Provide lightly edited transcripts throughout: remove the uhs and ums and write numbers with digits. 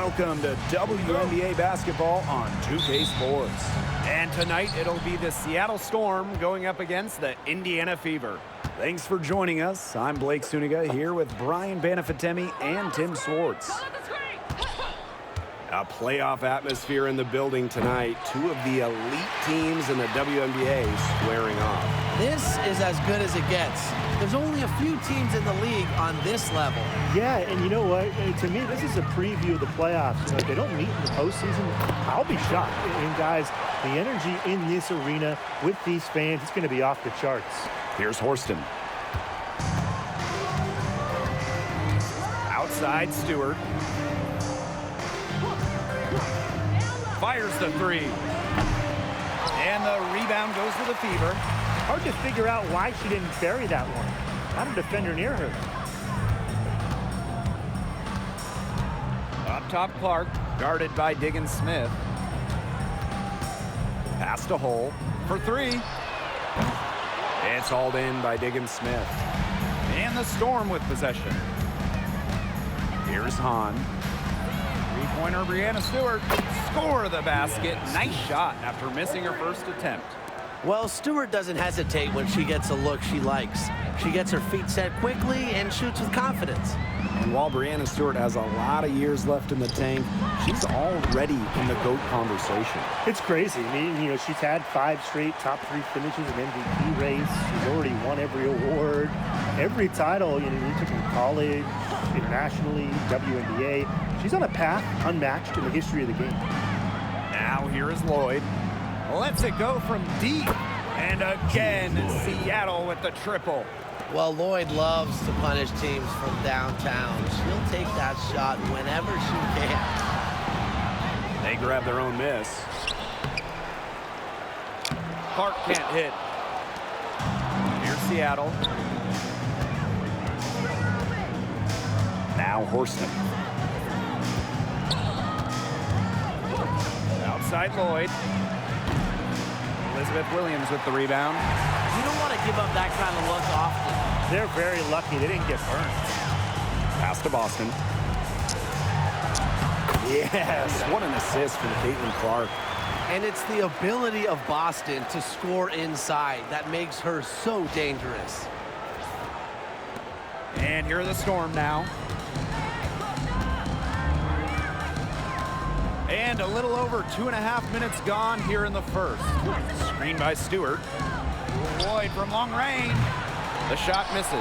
Welcome to WNBA basketball on 2K Sports. And tonight it'll be the Seattle Storm going up against the Indiana Fever. Thanks for joining us. I'm Blake Suniga here with Brian Banafitemi and Tim Swartz. A playoff atmosphere in the building tonight. Two of the elite teams in the WNBA squaring off. This is as good as it gets. There's only a few teams in the league on this level. Yeah, and you know what? To me, this is a preview of the playoffs. You know, if they don't meet in the postseason, I'll be shocked. And guys, the energy in this arena with these fans, it's going to be off the charts. Here's Horston. Outside Stewart. Fires the three. And the rebound goes to the Fever. Hard to figure out why she didn't bury that one. Not a defender near her. Up top, Clark, guarded by Diggins Smith. Pass to Hole for three. It's hauled in by Diggins Smith. And the Storm with possession. Here's Hahn. Three-pointer, Breanna Stewart. Score the basket. Nice shot after missing her first attempt. Well, Stewart doesn't hesitate when she gets a look she likes. She gets her feet set quickly and shoots with confidence. And while Breanna Stewart has a lot of years left in the tank, she's already in the GOAT conversation. It's crazy. I mean, you know, she's had 5 straight top 3 finishes in MVP race. She's already won every award, every title, you know, you took in college, internationally, WNBA. She's on a path unmatched in the history of the game. Now here is Lloyd. Lets it go from deep. And again, Seattle with the triple. Well, Lloyd loves to punish teams from downtown. She'll take that shot whenever she can. They grab their own miss. Clark can't hit. Here's Seattle. Now Horston. Outside Lloyd. Elizabeth Williams with the rebound. You don't want to give up that kind of look often. They're very lucky they didn't get burned. Pass to Boston. Yes, what an assist from Caitlin Clark. And it's the ability of Boston to score inside that makes her so dangerous. And here are the Storm now. And a little over 2.5 minutes gone here in the first. Screen by Stewart. Lloyd from long range. The shot misses.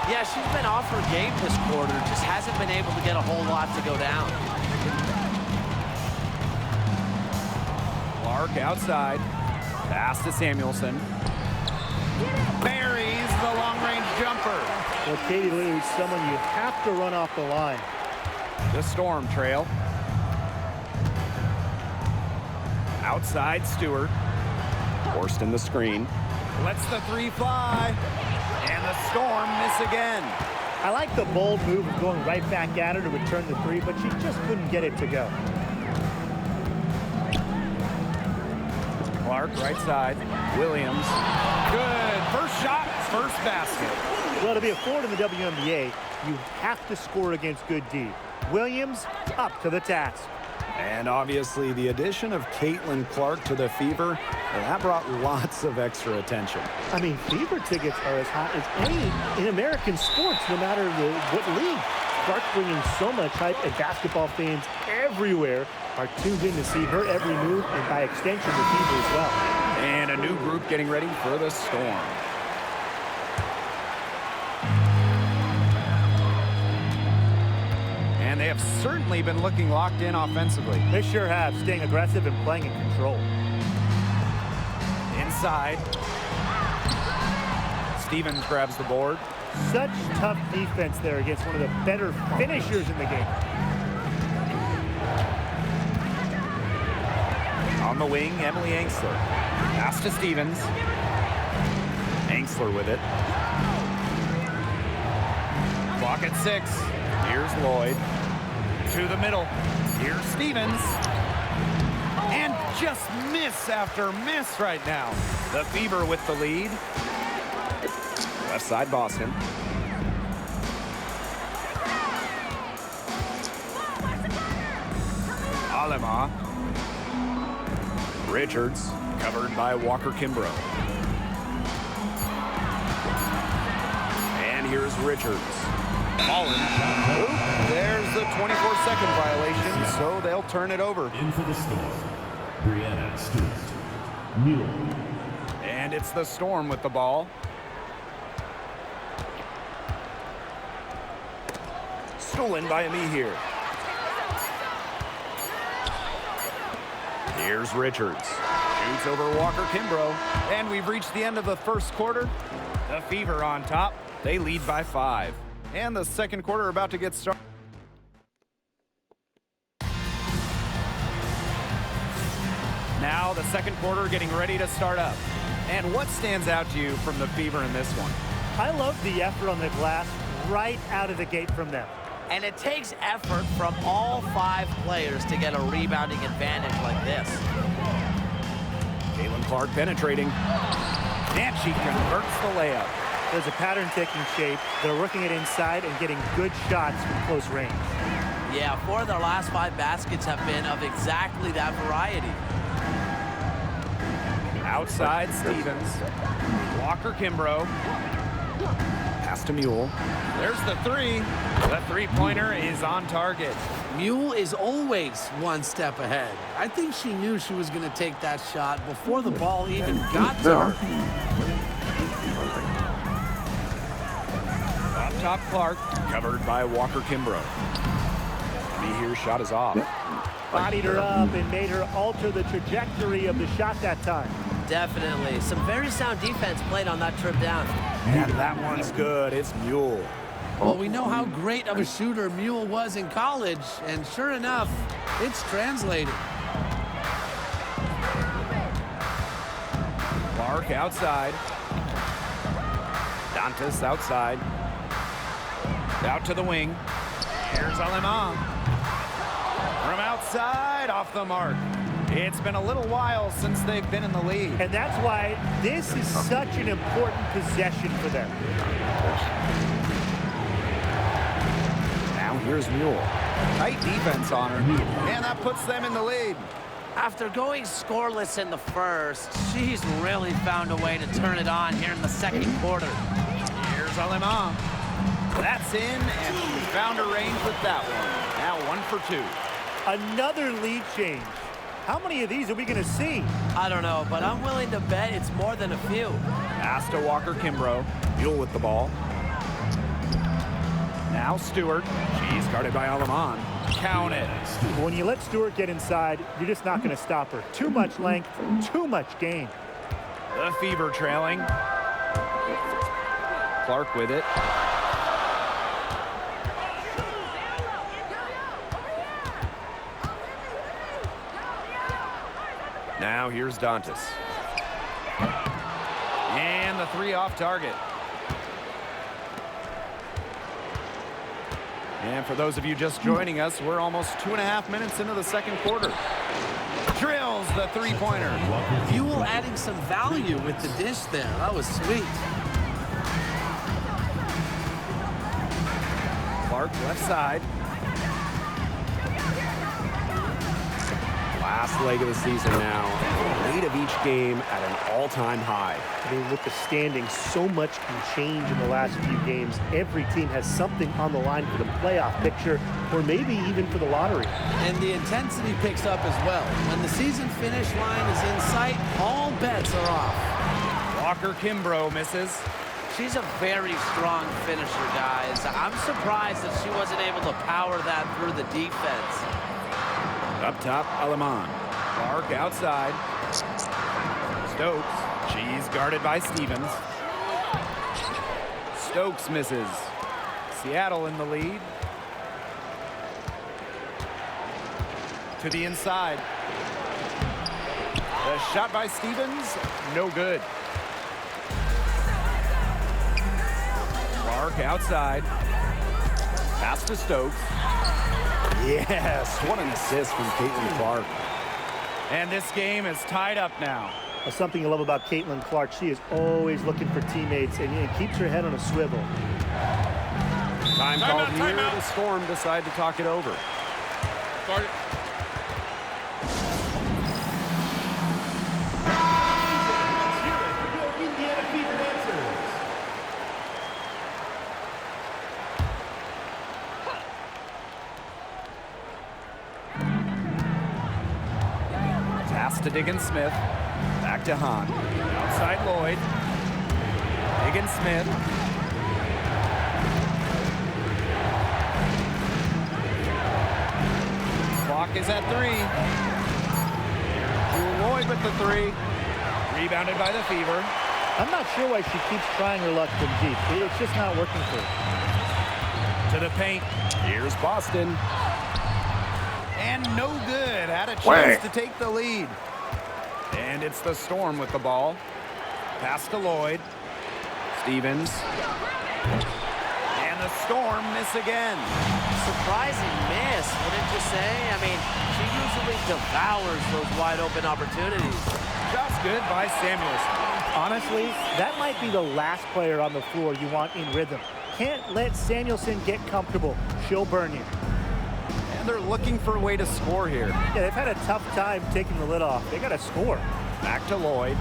Yeah, she's been off her game this quarter. Just hasn't been able to get a whole lot to go down. Clark outside. Pass to Samuelson. Buries the long-range jumper. Well, Katie Lee is someone you have to run off the line. The Storm trail. Outside Stewart. Horston the screen. Lets the three fly. And the Storm miss again. I like the bold move of going right back at her to return the 3, but she just couldn't get it to go. Clark right side. Williams. Good. First shot, first basket. Well, to be a forward in the WNBA, you have to score against good D. Williams up to the task. And obviously the addition of Caitlin Clark to the Fever, that brought lots of extra attention. I mean, Fever tickets are as hot as any in American sports, no matter what league. Clark bringing so much hype, and basketball fans everywhere are tuned in to see her every move, and by extension, the Fever as well. And a new group getting ready for the Storm. And they have certainly been looking locked in offensively. They sure have, staying aggressive and playing in control. Inside. Stevens grabs the board. Such tough defense there against one of the better finishers in the game. On the wing, Emily Angsler. Pass to Stevens. Angsler with it. Clock at 6. Here's Lloyd. To the middle. Here's Stevens. And just miss after miss right now. The Fever with the lead. Left side Boston. Alema. Richards, covered by Walker Kimbrough. And here's Richards. Fallen. Oop, there's the 24-second violation, so they'll turn it over. In for the Storm, Brianna Stewart. Mule. And it's the Storm with the ball. Stolen by me here. Here's Richards. Shoots over Walker Kimbrough. And we've reached the end of the first quarter. The Fever on top. They lead by 5. And the second quarter about to get started. Now the second quarter getting ready to start up. And what stands out to you from the Fever in this one? I love the effort on the glass right out of the gate from them. And it takes effort from all 5 players to get a rebounding advantage like this. Caitlin Clark penetrating. And she converts the layup. There's a pattern taking shape. They're working it inside and getting good shots from close range. Yeah, 4 of their last 5 baskets have been of exactly that variety. Outside Stevens. Walker Kimbrough. Pass to Mule. There's the 3. The three-pointer is on target. Mule is always one step ahead. I think she knew she was going to take that shot before the ball even got to her. Up top Clark, covered by Walker Kimbrough. Me here, shot is off. Bodied her up and made her alter the trajectory of the shot that time. Definitely. Some very sound defense played on that trip down. And that one's good. It's Mule. Well, we know how great of a shooter Mule was in college, and sure enough, it's translated. Clark outside. Dantas outside. Out to the wing. Here's Alema. From outside, off the mark. It's been a little while since they've been in the lead. And that's why this is such an important possession for them. Now here's Mule. Tight defense on her. And that puts them in the lead. After going scoreless in the first, she's really found a way to turn it on here in the second quarter. Here's Alema. That's in, and she found her range with that one. Now 1 for 2. Another lead change. How many of these are we going to see? I don't know, but I'm willing to bet it's more than a few. Pass to Walker Kimbrough. Mule with the ball. Now Stewart. She's guarded by Aleman. Count it. When you let Stewart get inside, you're just not going to stop her. Too much length, too much gain. The Fever trailing. Clark with it. Now here's Dantas. And the 3 off target. And for those of you just joining us, we're almost 2.5 minutes into the second quarter. Drills the 3-pointer. Mule adding some value with the dish there. That was sweet. Clark left side. Last leg of the season now. Lead of each game at an all-time high. I mean, with the standings, so much can change in the last few games. Every team has something on the line for the playoff picture, or maybe even for the lottery. And the intensity picks up as well. When the season finish line is in sight, all bets are off. Walker Kimbrough misses. She's a very strong finisher, guys. I'm surprised that she wasn't able to power that through the defense. Up top, Aleman. Clark outside. Stokes. She's guarded by Stevens. Stokes misses. Seattle in the lead. To the inside. The shot by Stevens, no good. Clark outside. Pass to Stokes. Yes, what an assist from Caitlin Clark. And this game is tied up now. Something I love about Caitlin Clark, she is always looking for teammates and keeps her head on a swivel. Time called here. The Storm decide to talk it over. Pass to Diggins-Smith. Back to Hahn. Outside Lloyd. Diggins-Smith. Clock is at 3. Jewel Lloyd with the 3. Rebounded by the Fever. I'm not sure why she keeps trying her luck from deep. It's just not working for her. To the paint. Here's Boston. And no good. Had a chance Wait. to take the lead. And it's the Storm with the ball. Pass to Lloyd. Stevens. And the Storm miss again. Surprising miss, wouldn't you say? I mean, she usually devours those wide open opportunities. Just good by Samuelson. Honestly, that might be the last player on the floor you want in rhythm. Can't let Samuelson get comfortable. She'll burn you. And they're looking for a way to score here. Yeah, they've had a tough time taking the lid off. They got to score. Back to Lloyd.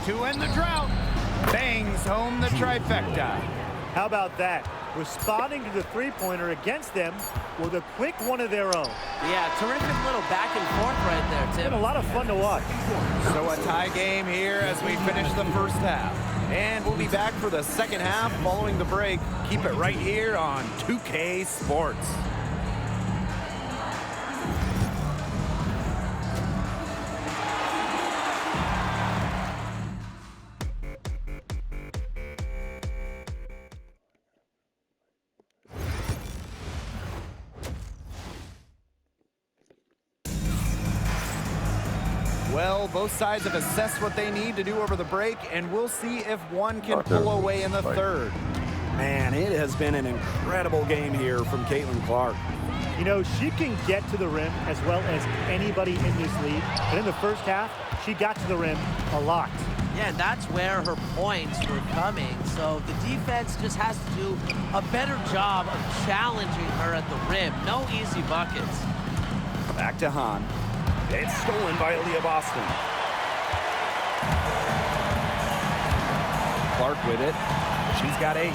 To end the drought. Bangs home the trifecta. How about that? Responding to the three-pointer against them with a quick one of their own. Yeah, terrific little back and forth right there, Tim. Been a lot of fun to watch. So a tie game here as we finish the first half. And we'll be back for the second half following the break. Keep it right here on 2K Sports. Well, both sides have assessed what they need to do over the break, and we'll see if one can pull away in the third. Man, it has been an incredible game here from Caitlin Clark. You know, she can get to the rim as well as anybody in this league. But in the first half, she got to the rim a lot. Yeah, and that's where her points were coming. So the defense just has to do a better job of challenging her at the rim. No easy buckets. Back to Hahn. It's stolen by Aaliyah Boston. Clark with it. She's got 8.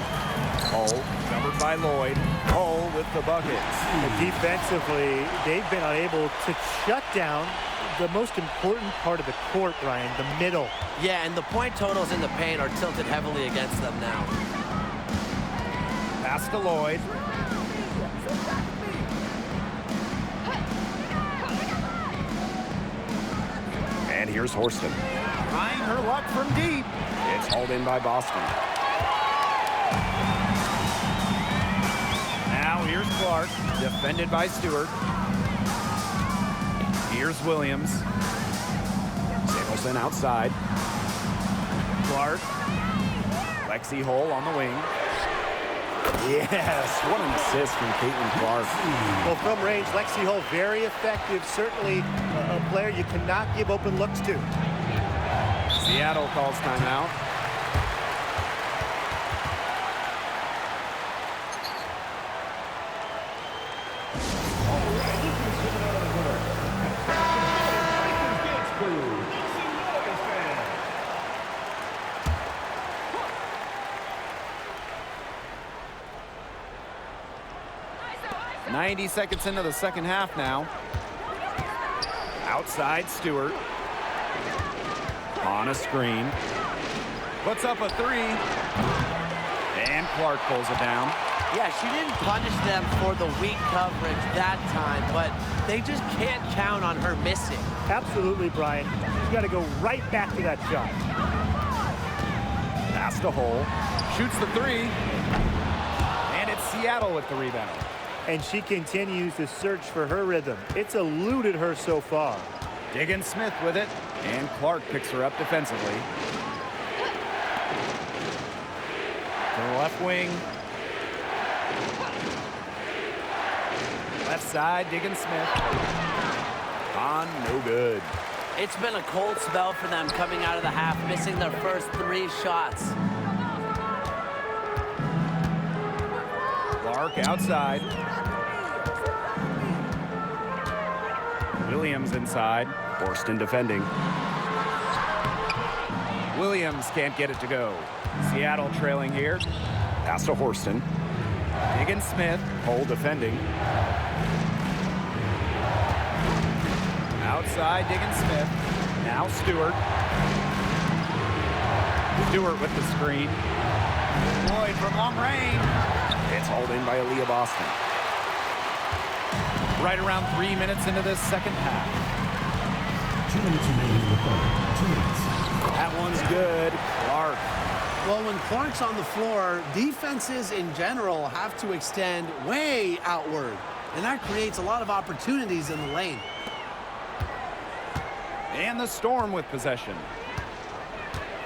Hull, covered by Lloyd. Hull with the buckets. Defensively, they've been unable to shut down the most important part of the court, Brian, the middle. Yeah, and the point totals in the paint are tilted heavily against them now. Pass to Lloyd. And here's Horston. Trying her luck from deep. It's hauled in by Boston. Now here's Clark, defended by Stewart. Here's Williams. Samuelson outside. Clark. Lexi Hull on the wing. Yes, what an assist from Caitlin Clark. Well, from range, Lexi Hull, very effective. Certainly a player you cannot give open looks to. Seattle calls timeout. Seconds into the second half now. Outside Stewart. On a screen. Puts up a 3. And Clark pulls it down. Yeah, she didn't punish them for the weak coverage that time, but they just can't count on her missing. Absolutely, Brian. You got to go right back to that shot. Pass to Hull. Shoots the 3. And it's Seattle with the rebound. And she continues to search for her rhythm. It's eluded her so far. Diggins-Smith with it. And Clark picks her up defensively. To the left wing. Left side, Diggins-Smith. On, no good. It's been a cold spell for them coming out of the half, missing their first 3 shots. Clark outside. Williams inside. Horston defending. Williams can't get it to go. Seattle trailing here. Pass to Horston. Diggins-Smith. Hull defending. Outside, Diggin Smith. Now Stewart. Stewart with the screen. Lloyd from long range. It's hauled in by Aaliyah Boston. Right around 3 minutes into this second half. 2 minutes remaining in the third. 2 minutes. That one's good. Clark. Well, when Clark's on the floor, defenses in general have to extend way outward, and that creates a lot of opportunities in the lane. And the Storm with possession.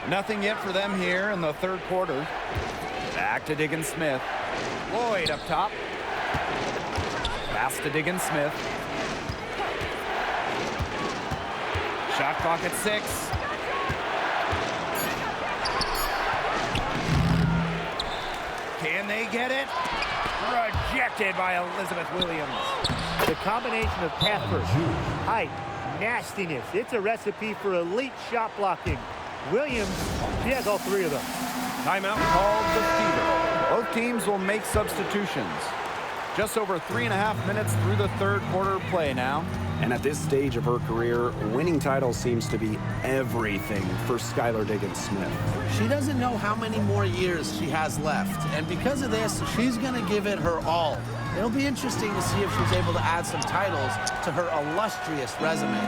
Nothing yet for them here in the third quarter. Back to Diggin Smith. Lloyd up top. Pass to Diggin Smith. Shot clock at 6. Can they get it? Rejected by Elizabeth Williams. The combination of effort, height, nastiness. It's a recipe for elite shot blocking. Williams, she has all three of them. Timeout called the Fever. Both teams will make substitutions. Just over 3.5 minutes through the third quarter play now. And at this stage of her career, winning titles seems to be everything for Skylar Diggins Smith. She doesn't know how many more years she has left, and because of this, she's going to give it her all. It'll be interesting to see if she's able to add some titles to her illustrious resume.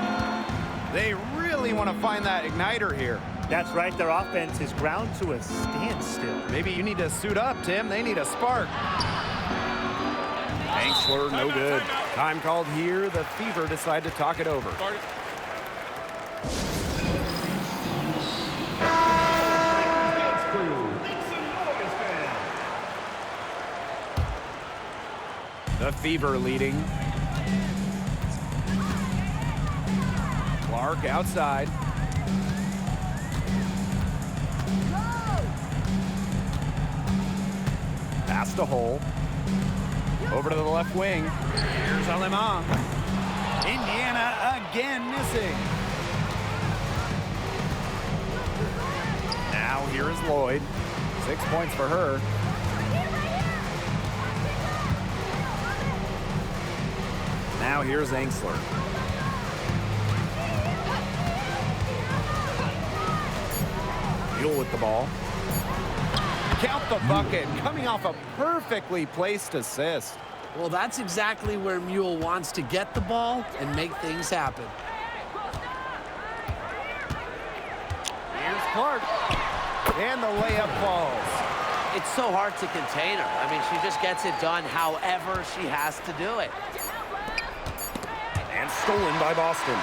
They really want to find that igniter here. That's right, their offense is ground to a standstill. Maybe you need to suit up, Tim. They need a spark. Angsler, no good. Time called here. The Fever decide to talk it over. The Fever leading. Clark outside. Pass to Hole. Over to the left wing. Here's Alemán. Indiana again missing. Now here is Lloyd. 6 points for her. Now here's Angsler. Mule with the ball. Count the bucket, coming off a perfectly placed assist. Well, that's exactly where Mule wants to get the ball and make things happen. Here's Clark. And the layup falls. It's so hard to contain her. I mean, she just gets it done however she has to do it. And stolen by Boston.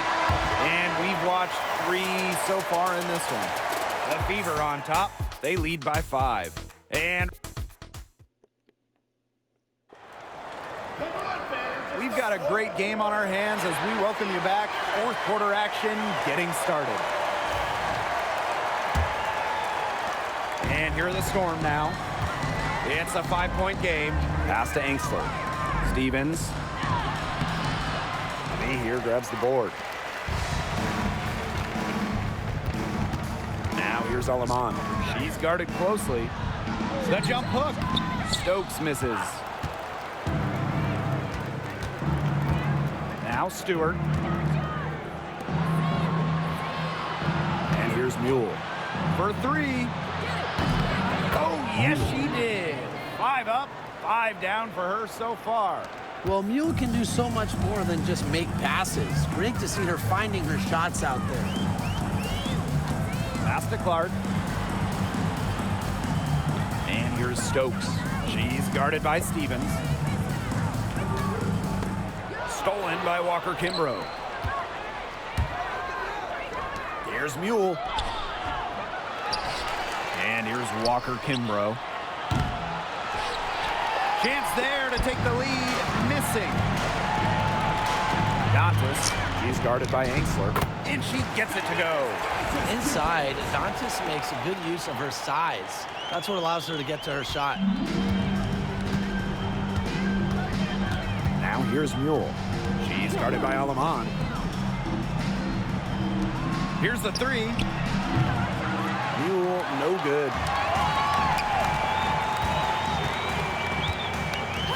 And we've watched 3 so far in this one. The Fever on top. They lead by 5. And we've got a great game on our hands as we welcome you back. Fourth quarter action getting started. And here are the Storm now. It's a 5-point game. Pass to Angsler. Stevens. May here grabs the board. Now here's Alemán. She's guarded closely. The jump hook. Stokes misses. Now Stewart. And here's Mule. For 3. Oh, yes, she did. 5 up, 5 down for her so far. Well, Mule can do so much more than just make passes. Great to see her finding her shots out there. Pass to Clark. And here's Stokes. She's guarded by Stevens. Stolen by Walker Kimbrough. Here's Mule. And here's Walker Kimbrough. Chance there to take the lead. Missing. Dantas. She's guarded by Angsler. And she gets it to go. Inside, Dantas makes a good use of her size. That's what allows her to get to her shot. Now here's Mule. She's guarded by Alemán. Here's the 3. Mule, no good.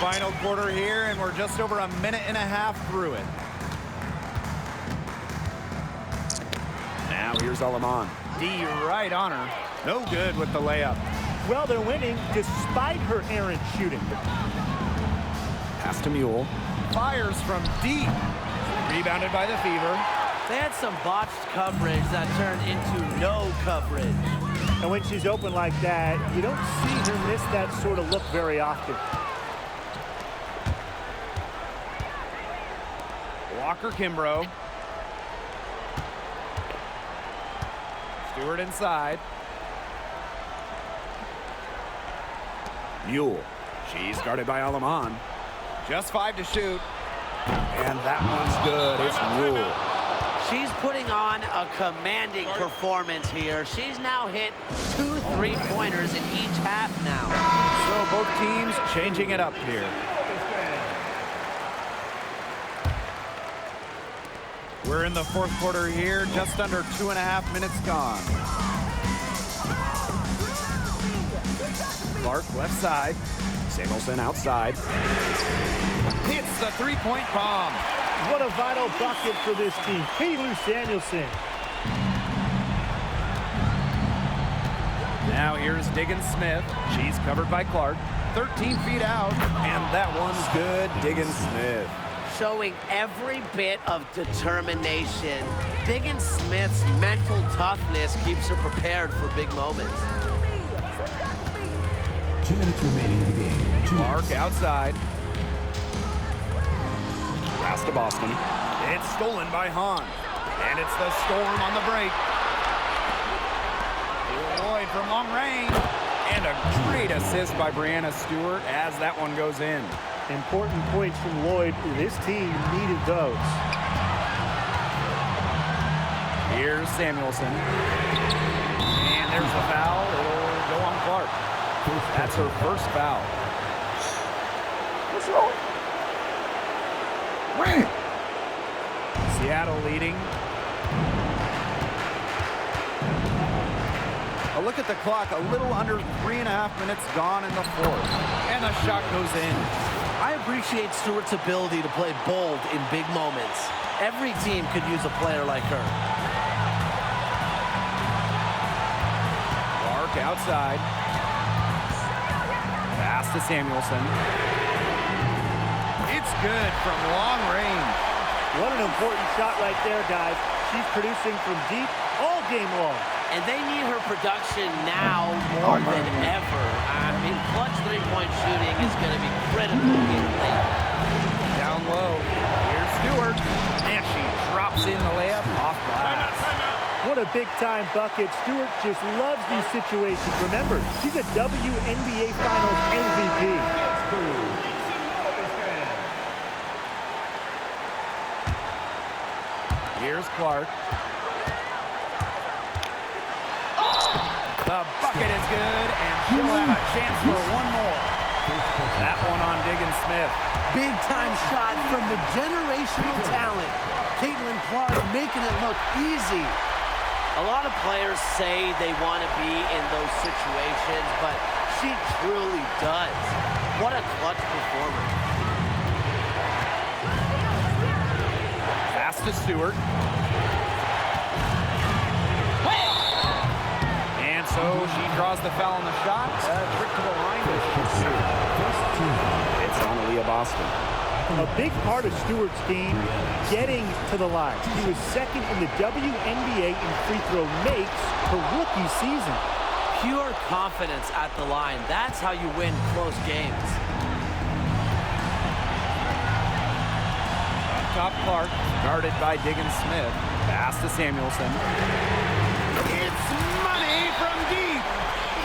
Final quarter here, and we're just over a minute and a half through it. Now here's Alaman. D right on her. No good with the layup. Well, they're winning despite her errant shooting. Pass to Mule. Fires from deep. Rebounded by the Fever. They had some botched coverage that turned into no coverage. And when she's open like that, you don't see her miss that sort of look very often. Walker Kimbrough. Stewart inside. Mule. She's guarded by Alaman. Just 5 to shoot. And that one's good. It's Mule. She's putting on a commanding performance here. She's now hit 2 3-pointers in each half now. So both teams changing it up here. We're in the fourth quarter here, just under 2.5 minutes gone. Clark left side. Samuelson outside. Hits the three-point bomb. What a vital bucket for this team. Caitlin Samuelson. Now here's Diggins Smith. She's covered by Clark. 13 feet out, and that one's good. Diggins Smith. Showing every bit of determination. Diggins Smith's mental toughness keeps her prepared for big moments. 2 minutes remaining in the game. Clark outside. Pass to Boston. It's stolen by Hahn. And it's the Storm on the break. Lloyd from long range. And a great assist by Brianna Stewart as that one goes in. Important points from Lloyd. This team needed those. Here's Samuelson. And there's a foul. It'll go on Clark. That's her first foul. What's wrong? Seattle leading. A look at the clock. A little under 3.5 minutes gone in the fourth. And the shot goes in. I appreciate Stewart's ability to play bold in big moments. Every team could use a player like her. Clark outside. Pass to Samuelson. It's good from long range. What an important shot right there, guys. She's producing from deep all game long. And they need her production now more than ever. I mean, clutch three-point shooting is going to be critical in late. Down low. Here's Stewart. And she drops in the layup off glass. What a big-time bucket. Stewart just loves these situations. Remember, she's a WNBA Finals MVP. Here's Clark. The bucket is good, and she'll have a chance for one more. That one on Diggins Smith. Big-time shot from the generational talent. Caitlin Clark making it look easy. A lot of players say they want to be in those situations, but she truly does. What a clutch performer. Pass to Stewart. And so she draws the foul on the shot. Trick to the line to shoot. It's on Aaliyah Boston. A big part of Stewart's game, getting to the line. He was second in the WNBA in free throw makes her rookie season. Pure confidence at the line. That's how you win close games. Up top Clark, guarded by Diggins Smith. Pass to Samuelson. It's money from deep.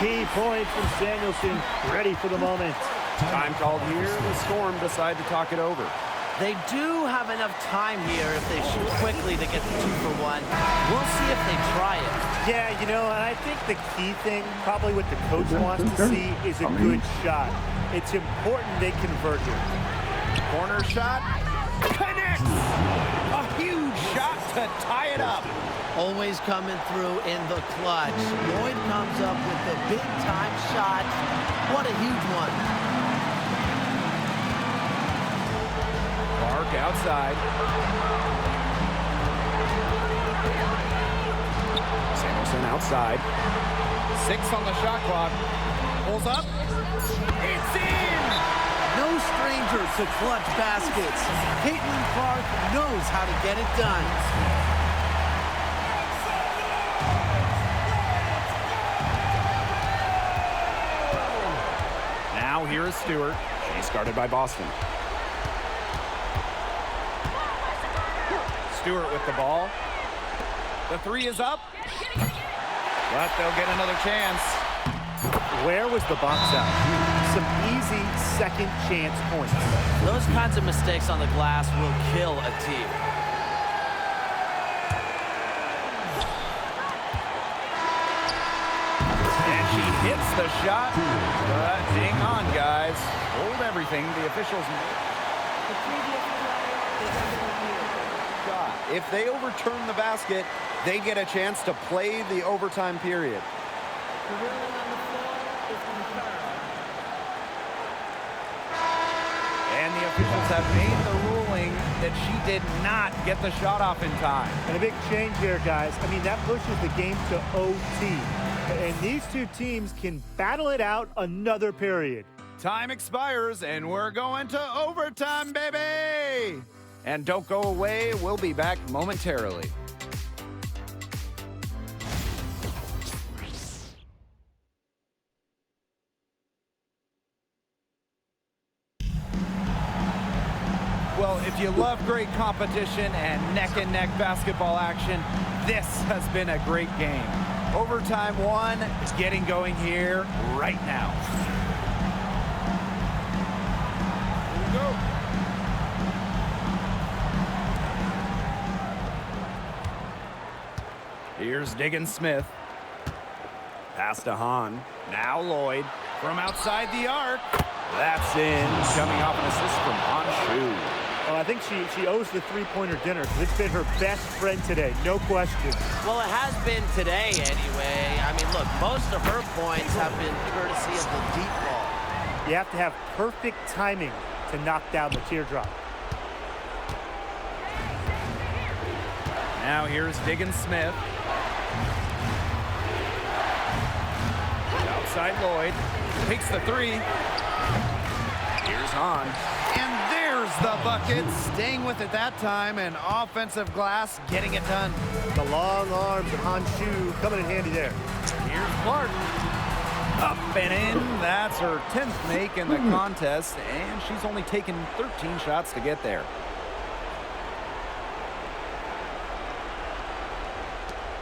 Key point from Samuelson, ready for the moment. Time called here. The Storm decide to talk it over. They do have enough time here if they shoot quickly to get the 2-for-1. We'll see if they try it. Yeah, you know, and I think the key thing, probably what the coach wants to see, is a good shot. It's important they convert here. Corner shot. Connects! A huge shot to tie it up. Always coming through in the clutch. Lloyd comes up with the big-time shot. What a huge one. Clark outside. Samuelson outside. 6 on the shot clock. Pulls up. It's in! No stranger to clutch baskets. Caitlin Clark knows how to get it done. Now here is Stewart. She's guarded by Boston. Stewart with the ball. The 3 is up. But they'll get another chance. Where was the box out? Some easy second chance points. Those kinds of mistakes on the glass will kill a team. And she hits the shot. But hang on, guys. Hold everything. The officials... If they overturn the basket, they get a chance to play the overtime period. And the officials have made the ruling that she did not get the shot off in time. And a big change here, guys. I mean, that pushes the game to OT. And these two teams can battle it out another period. Time expires, and we're going to overtime, baby! And don't go away. We'll be back momentarily. Well, if you love great competition and neck-and-neck basketball action, this has been a great game. Overtime 1 is getting going here right now. Here we go. Here's Diggins Smith. Pass to Hahn. Now Lloyd from outside the arc. That's in. Coming off an assist from Hahn Shu. Oh, I think she owes the three-pointer dinner. It's been her best friend today, no question. Well, it has been today anyway. I mean, look, most of her points have been courtesy of the deep ball. You have to have perfect timing to knock down the teardrop. Now here's Diggins Smith. Outside Lloyd. Takes the 3. Here's Hahn. And there's the bucket. Staying with it that time. And offensive glass getting it done. The long arms of Han Shu coming in handy there. Here's Clark. Up and in. That's her 10th make in the contest. And she's only taken 13 shots to get there.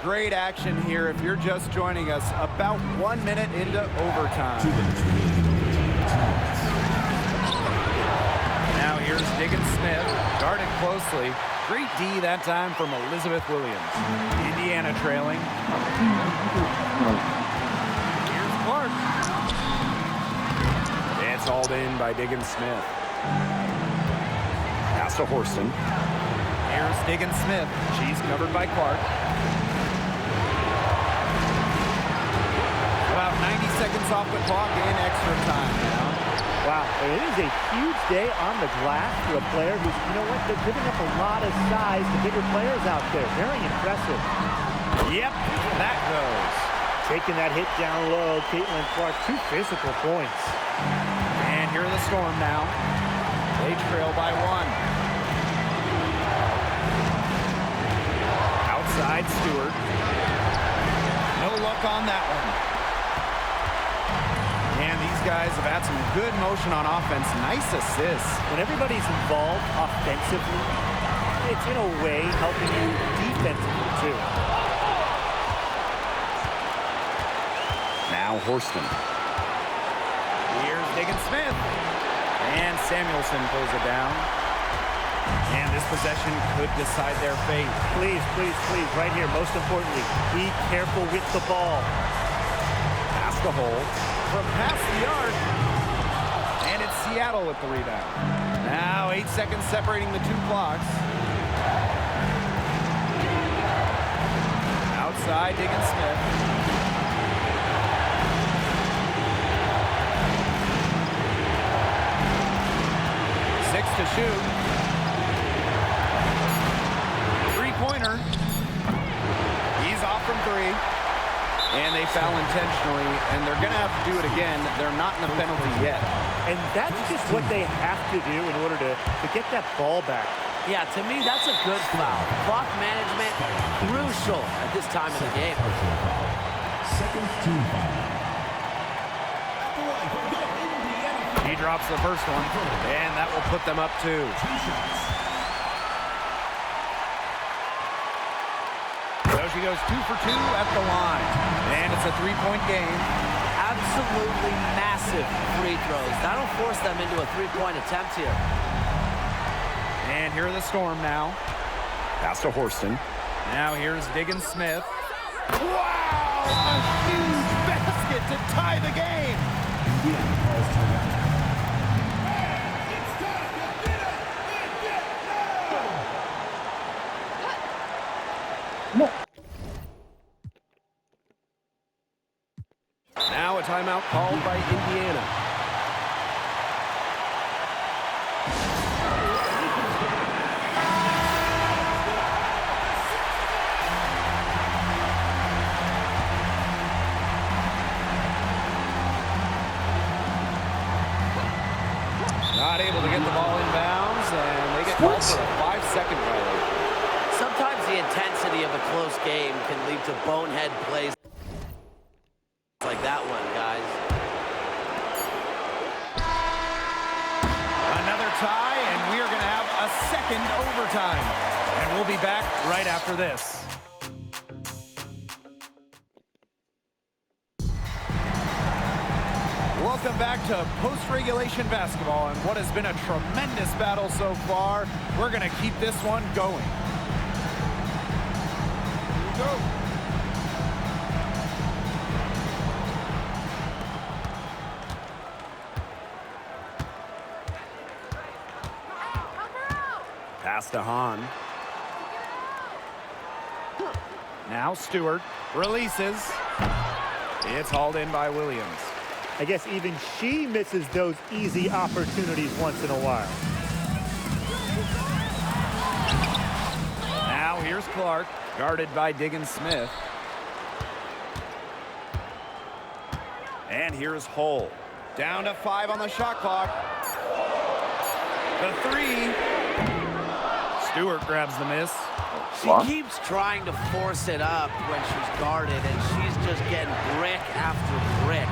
Great action here if you're just joining us. About 1 minute into overtime. Now here's Diggins Smith, guarded closely. Great D that time from Elizabeth Williams. Indiana trailing. Here's Clark. It's hauled in by Diggins Smith. Pass to Horston. Here's Diggins Smith. She's covered by Clark. About 90 seconds off the clock in extra time now. Wow, it is a huge day on the glass for a player who's, you know what, they're giving up a lot of size to bigger players out there. Very impressive. Yep, that goes. Taking that hit down low, Caitlin Clark, 2 physical points. And here are the Storm now. They trail by 1. Outside Stewart. No luck on that one. And these guys have had some good motion on offense. Nice assists. When everybody's involved offensively, it's in a way helping you defensively too. Now Horston. Here's Diggins Smith. And Samuelson pulls it down. And this possession could decide their fate. Please, please, please, right here, most importantly, be careful with the ball. Pass the hole. From past the arc, and it's Seattle with the rebound. Now 8 seconds separating the 2 clocks. Outside, Diggins Smith. Six to shoot. 3-pointer. He's off from 3. And they foul intentionally, and they're going to have to do it again. They're not in the penalty yet. And that's just what they have to do in order to get that ball back. Yeah, to me, that's a good foul. Clock management, crucial at this time of the game. Second team foul. He drops the first one, and that will put them up 2. So she goes 2 for 2 at the line, and it's a 3-point game. Absolutely massive free throws. That'll force them into a 3-point attempt here. And here are the Storm now. Pass to Horston. Now here's Diggins Smith. Wow! A huge basket to tie the game. Indiana calls timeout. Now a timeout called by Indiana. Not able to get the ball in bounds, and they get called for a 5-second violation. Sometimes the intensity of a close game can lead to bonehead plays like that one, guys. Another tie, and we are going to have a second overtime. And we'll be back right after this. Welcome back to post-regulation basketball, and what has been a tremendous battle so far. We're going to keep this one going. Here we go. Pass to Hahn. Now Stewart releases. It's hauled in by Williams. I guess even she misses those easy opportunities once in a while. Now here's Clark, guarded by Diggins Smith. And here's Hull. Down to 5 on the shot clock. The 3. Stewart grabs the miss. She keeps trying to force it up when she's guarded, and she's just getting brick after brick.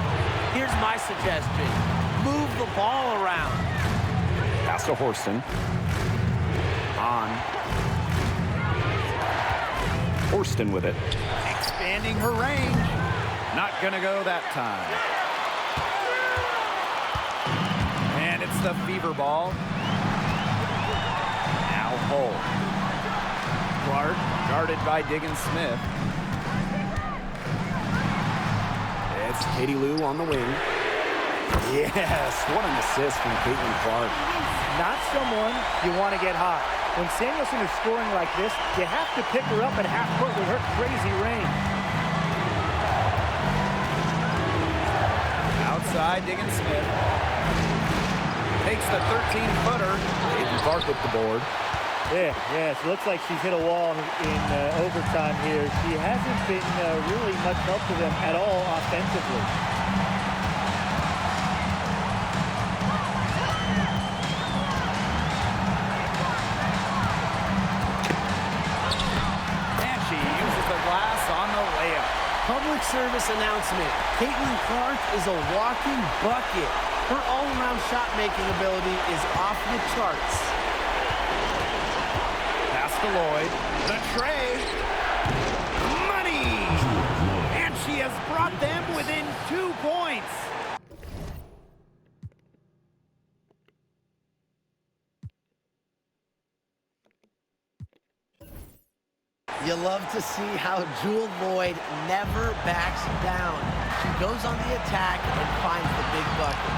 Here's my suggestion. Move the ball around. Pass to Horston. On. Horston with it. Expanding her range. Not gonna go that time. And it's the Fever ball. Now Hull. Clark, guarded by Diggins Smith. It's Katie Lou on the wing. Yes, what an assist from Caitlin Clark. Not someone you want to get hot. When Samuelson is scoring like this, you have to pick her up at half court with her crazy range. Outside, Diggins Smith. Takes the 13-footer. Caitlin Clark with the board. Yeah, so it looks like she's hit a wall in overtime here. She hasn't been really much help to them at all offensively. And she uses the glass on the layup. Public service announcement. Caitlin Clark is a walking bucket. Her all-around shot-making ability is off the charts. Lloyd, the tray, money, and she has brought them within 2 points. You love to see how Jewel Lloyd never backs down. She goes on the attack and finds the big bucket.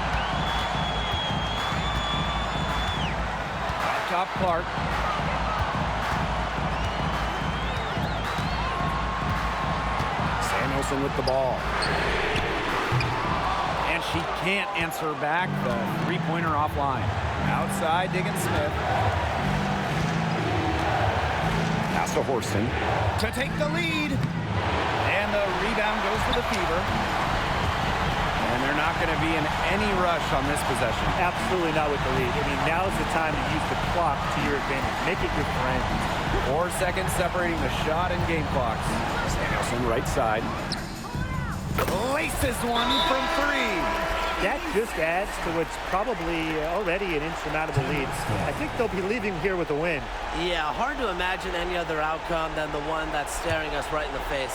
Top Clark. Samuelson with the ball. And she can't answer back the three-pointer offline. Outside, Diggins Smith. Pass to Horston. To take the lead. And the rebound down goes to the Fever. And they're not going to be in any rush on this possession. Absolutely not with the lead. I mean, now's the time to use the clock to your advantage. Make it your friend. 4 seconds separating the shot and game clocks. Samuelson right side. Laces one from 3. That just adds to what's probably already an insurmountable lead. I think they'll be leaving here with a win. Yeah, hard to imagine any other outcome than the one that's staring us right in the face.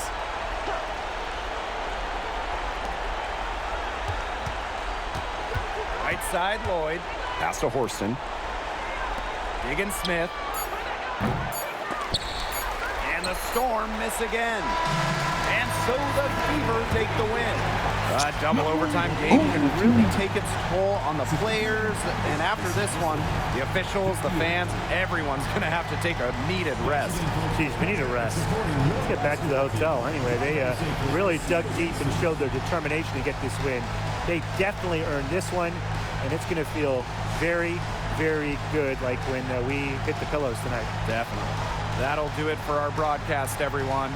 Right side, Lloyd. Pass to Horston. Diggins Smith. And the Storm miss again. And so the Fever take the win. A double overtime game can really take its toll on the players. And after this one, the officials, the fans, everyone's going to have to take a needed rest. Geez, we need a rest. Let's get back to the hotel. Anyway, they really dug deep and showed their determination to get this win. They definitely earned this one, and it's going to feel very, very good like when we hit the pillows tonight. Definitely. That'll do it for our broadcast, everyone.